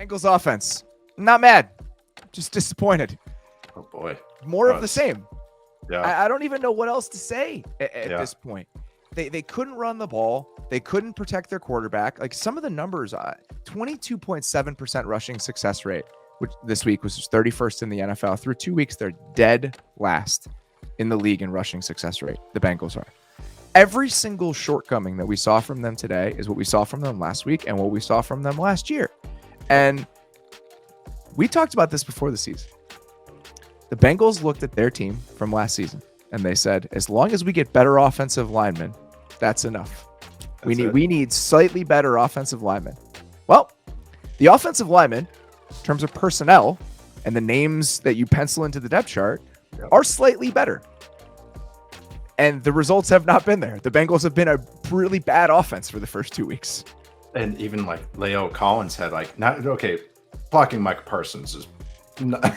Bengals offense, not mad, just disappointed. Oh boy, more of the same. Yeah, I don't even know what else to say at this point. They couldn't run the ball. They couldn't protect their quarterback. Like some of the numbers, 22.7% rushing success rate, which this week was 31st in the NFL. Through 2 weeks, they're dead last in the league in rushing success rate. The Bengals are. Every single shortcoming that we saw from them today is what we saw from them last week and what we saw from them last year. And we talked about this before the season. The Bengals looked at their team from last season and they said, as long as we get better offensive linemen, that's enough. We need slightly better offensive linemen. Well, the offensive linemen, in terms of personnel and the names that you pencil into the depth chart, are slightly better. And the results have not been there. The Bengals have been a really bad offense for the first 2 weeks. And even like Leo Collins had blocking Micah Parsons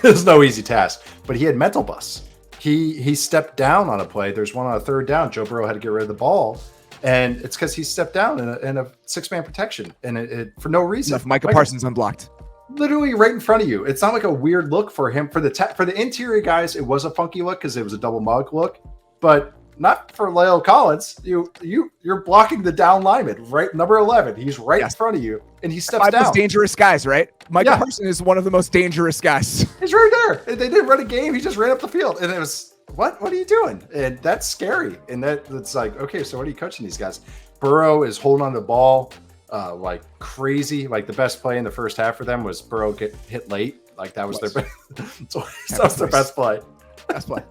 is no easy task, but he had mental busts. He stepped down on a play. There's one on a third down. Joe Burrow had to get rid of the ball. And it's because he stepped down in a six-man protection and it for no reason. If Micah Parsons unblocked. Literally right in front of you. It's not like a weird look for him. For the interior guys, it was a funky look because it was a double mug look, but not for Leo Collins. You're blocking the down lineman, right? Number 11. He's right in front of you, and he steps down. Most dangerous guys, right? Micah Parsons is one of the most dangerous guys. He's right there. They didn't run a game. He just ran up the field, and it was what are you doing? And that's scary. And that's like, okay, so what are you coaching these guys? Burrow is holding on to the ball like crazy. Like the best play in the first half for them was Burrow get hit late. Like that was their best play. Best play.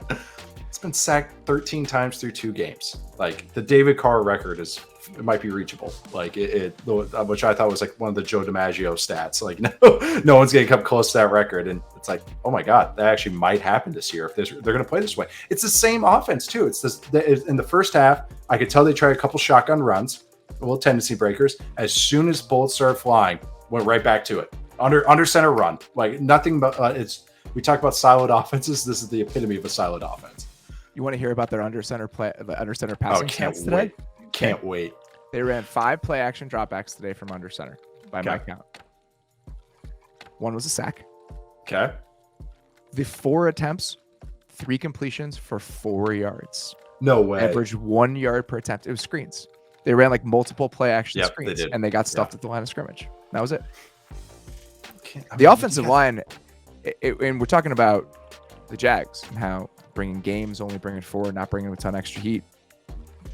It's been sacked 13 times through 2 games. Like the David Carr record it might be reachable. Like which I thought was like one of the Joe DiMaggio stats. Like no one's going to come close to that record. And it's like, oh my God, that actually might happen this year if they're going to play this way. It's the same offense too. It's this in the first half. I could tell they tried a couple shotgun runs, a little tendency breakers. As soon as bullets started flying, went right back to it. Under center run, like nothing but we talk about siloed offenses. This is the epitome of a siloed offense. You want to hear about their under center passing stance today? Can't wait. They ran 5 play action dropbacks today from under center by my count. 1 was a sack. Okay. The 4 attempts, 3 completions for 4 yards. No way. Average 1 yard per attempt. It was screens. They ran like multiple play action screens, and they got stuffed at the line of scrimmage. That was it. The offensive line, and we're talking about the Jags and how bringing games, only bringing 4, not bringing a ton of extra heat.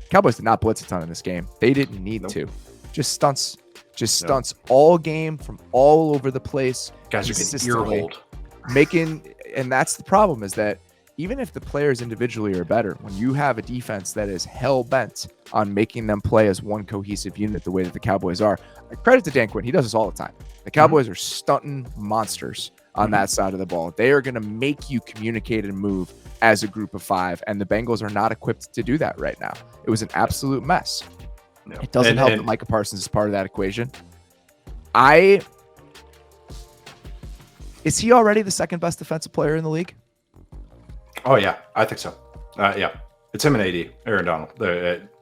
Cowboys did not blitz a ton in this game. They didn't need to. Just stunts all game from all over the place. Guys are getting ear-holed. And that's the problem, is that even if the players individually are better, when you have a defense that is hell-bent on making them play as one cohesive unit the way that the Cowboys are, credit to Dan Quinn. He does this all the time. The Cowboys are stunting monsters on that side of the ball. They are going to make you communicate and move as a group of 5, and the Bengals are not equipped to do that right now. It was an absolute mess. No. It doesn't help that Micah Parsons is part of that equation. Is he already the second best defensive player in the league? Oh, yeah. I think so. Yeah. It's him and AD, Aaron Donald.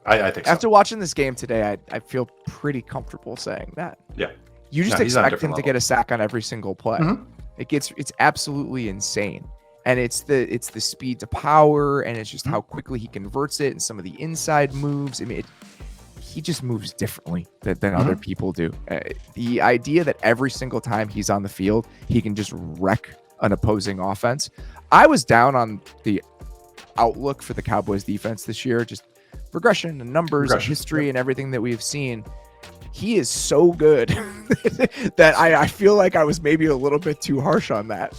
I think so. After watching this game today, I feel pretty comfortable saying that. Yeah. You just expect him to get a sack on every single play. Mm-hmm. It's absolutely insane. And it's the speed to power, and it's just how quickly he converts it, and some of the inside moves. I mean, he just moves differently than other people do. The idea that every single time he's on the field, he can just wreck an opposing offense. I was down on the outlook for the Cowboys defense this year, just regression and numbers and history and everything that we've seen. He is so good that I feel like I was maybe a little bit too harsh on that.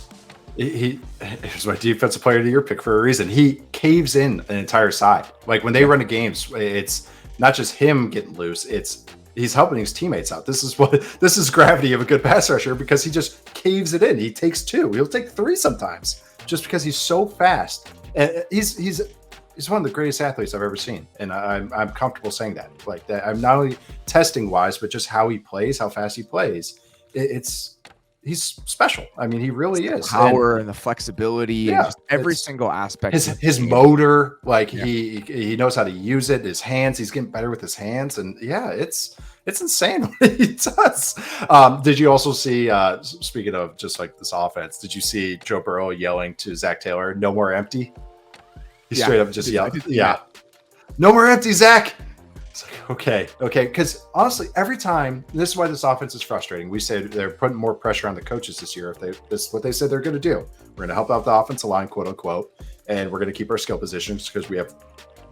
He was my defensive player of the year pick for a reason. He caves in an entire side. Like when they run the games, it's not just him getting loose. He's helping his teammates out. This is gravity of a good pass rusher, because he just caves it in. He takes 2. He'll take 3 sometimes just because he's so fast. And he's one of the greatest athletes I've ever seen. And I'm comfortable saying that. Like that, I'm not only testing wise, but just how he plays, how fast he plays. he's special. I mean, he really is. Power and the flexibility and just every single aspect. His motor, like he knows how to use it. His hands, he's getting better with his hands, and it's insane what he does. Did you also see? Speaking of just like this offense, did you see Joe Burrow yelling to Zach Taylor, "No more empty"? He straight up just yelled, "No more empty, Zach." It's like, okay. Because honestly, every time, this is why this offense is frustrating. We say they're putting more pressure on the coaches this year. This is what they said they're going to do. We're going to help out the offensive line, quote unquote, and we're going to keep our skill positions because we have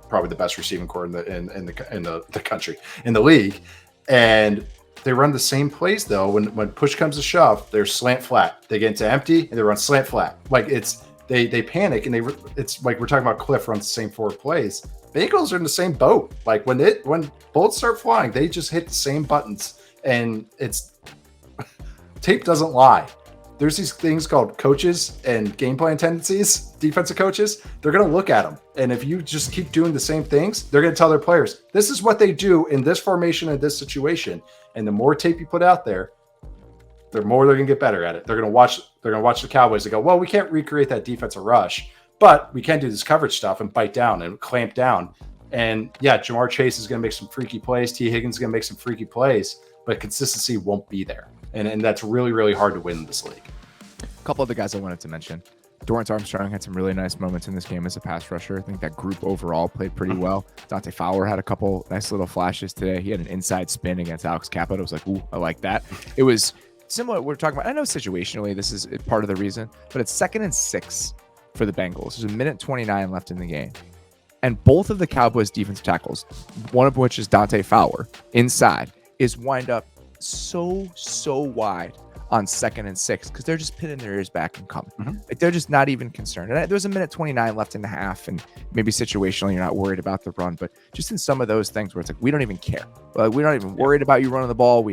probably the best receiving core in the country, in the league. And they run the same plays though. When push comes to shove, they're slant flat. They get into empty and they run slant flat. Like they panic and it's like we're talking about Cliff runs the same 4 plays. Bengals are in the same boat. Like when bullets start flying, they just hit the same buttons, and tape doesn't lie. There's these things called coaches and game plan tendencies. Defensive coaches, they're going to look at them, and if you just keep doing the same things, they're going to tell their players, "This is what they do in this formation in this situation." And the more tape you put out there, the more they're going to get better at it. They're going to watch the Cowboys and go, "Well, we can't recreate that defensive rush, but we can do this coverage stuff and bite down and clamp down." And Jamar Chase is going to make some freaky plays. T. Higgins is going to make some freaky plays, but consistency won't be there. And that's really, really hard to win in this league. A couple of the guys I wanted to mention. Dorrance Armstrong had some really nice moments in this game as a pass rusher. I think that group overall played pretty well. Dante Fowler had a couple nice little flashes today. He had an inside spin against Alex Cappa. It was like, ooh, I like that. It was similar. We're talking about, I know situationally this is part of the reason, but it's 2nd and 6 for the Bengals. There's a minute 29 left in the game. And both of the Cowboys defensive tackles, one of which is Dante Fowler, inside, is wind up so wide on 2nd and 6 because they're just pinning their ears back and coming. Like they're just not even concerned. And there's a minute 29 left in the half, and maybe situationally you're not worried about the run, but just in some of those things where it's like, we don't even care. We're not even worried about you running the ball.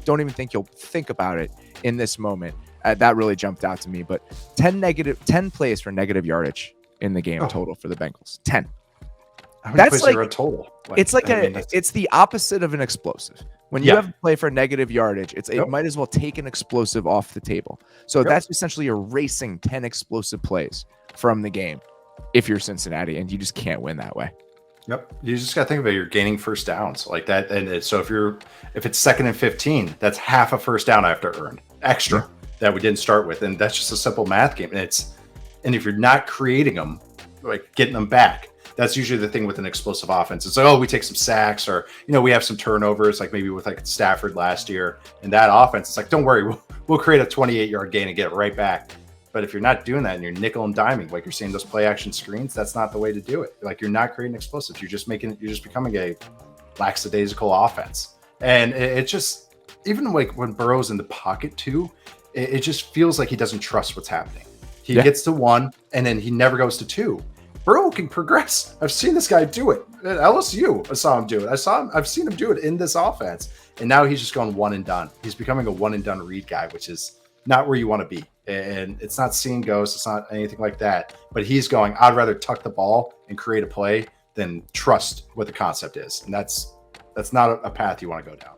Don't even think you'll think about it in this moment. That really jumped out to me. But 10 plays for negative yardage in the game total for the Bengals. 10. How many plays are a total? It's the opposite of an explosive. When you have a play for negative yardage, it might as well take an explosive off the table. So that's essentially erasing 10 explosive plays from the game if you're Cincinnati, and you just can't win that way. Yep. You just got to think about it. You're gaining first downs like that. And so if it's 2nd and 15, that's half a first down I have to earn extra that we didn't start with. And that's just a simple math game. And if you're not creating them, like getting them back, that's usually the thing with an explosive offense. It's like, we take some sacks, or, we have some turnovers, like maybe with like Stafford last year. And that offense, it's like, don't worry, we'll create a 28-yard gain and get it right back. But if you're not doing that and you're nickel and diming, like you're seeing those play action screens, that's not the way to do it. Like you're not creating explosives. You're just becoming a lackadaisical offense. And it just, even like when Burrow's in the pocket too, it just feels like he doesn't trust what's happening. He gets to 1 and then he never goes to 2. Burrow can progress. I've seen this guy do it. At LSU, I saw him do it. I've seen him do it in this offense. And now he's just going 1 and done. He's becoming a 1 and done read guy, which is not where you want to be. And it's not seeing ghosts. It's not anything like that. But he's going, I'd rather tuck the ball and create a play than trust what the concept is. And that's not a path you want to go down.